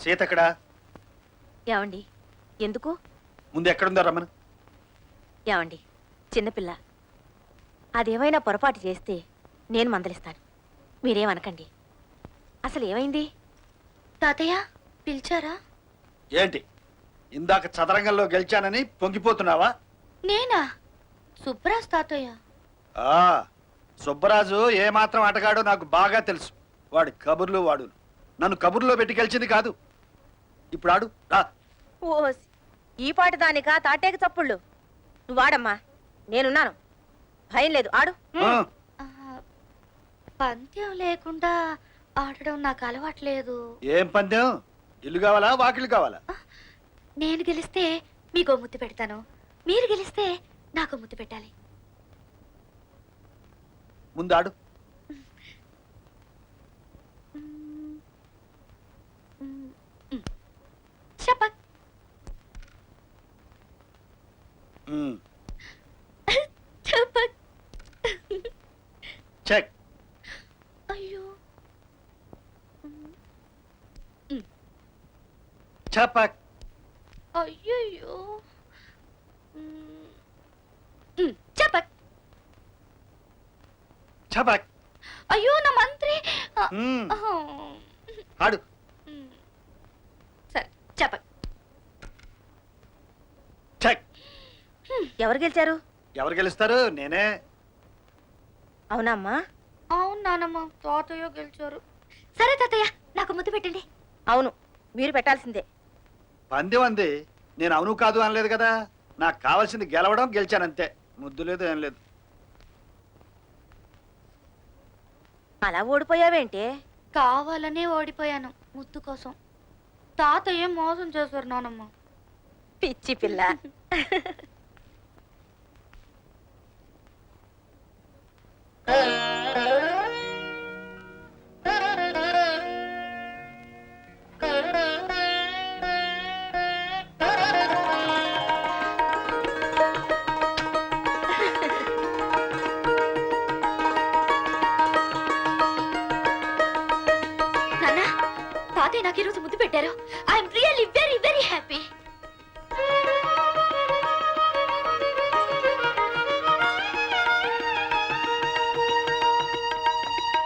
సీత ఎక్కడా? ఏమండి ఎందుకు? ముందు ఎక్కడుందో రమ్మను. ఏమండి చిన్నపిల్ల, అదేమైనా పొరపాటు చేస్తే నేను మందలిస్తాను, మీరేమనకండి. అసలు ఏమైంది? తాతయ్య పిలిచారా? ఏంటి ఇందాక చదరంగంలో గెలిచానని పొంగిపోతున్నావా? నేనా? సుబ్బరాజ్ తాతయ్య. ఆ సుబ్బరాజు ఏమాత్రం ఆటగాడో నాకు బాగా తెలుసు. వాడి కబుర్లు వాడు నన్ను కబుర్లో పెట్టి గెలిచింది కాదు. ఇప్పుడు ఆడు రా. ఓస్, ఈ పాటి దానికా తాటేకి చప్పుళ్ళు? నువ్వు ఆడమ్మా, నేనున్నాను, భయం లేదు, ఆడు. ఆ, ఆ, పందెం లేకుండా ఆడడం నాకు అలవాట్లేదు. ఏం పందెం? ఇల్లు కావాలా వాకిలు కావాలా? నేను గెలిస్తే మీకో ముద్దు పెడతాను, మీరు గెలిస్తే నాకు ముద్దు పెట్టాలి. ముందు ఆడు. చెప్పక్. ఉమ్, చెప్పక్. చెక్. అయ్యో. చపక్. అయ్యయ్యో. చెప్పక్. చపక్. అయ్యో నా మంత్రి. ఉమ్, ఆడు. సరే చెప్పక్. చెక్. ఎవరు గెలిచారు? ఎవరు గెలుస్తారు? నేనే. అవునమ్మా? అవును నానమ్మ, తాతయ్య గెలిచారు. సరే తాతయ్య, నాకు ముద్దు పెట్టండి. అవును, మీరు పెట్టాల్సిందే. పందెం అంది, నేను అవును కాదు అనలేదు కదా. నాకు కావాల్సింది గెలవడం, గెలిచానంతే. ముద్దు లేదు ఏం లేదు. అలా ఓడిపోయావేంటే? కావాలనే ఓడిపోయాను ముద్దు కోసం. తాతయ్య మోసం చేశారు నానమ్మ. పిచ్చి పిల్ల. నాన్న, తాతయ్య నాకు ఈరోజు ముద్దు పెట్టారు. I'm really very very happy.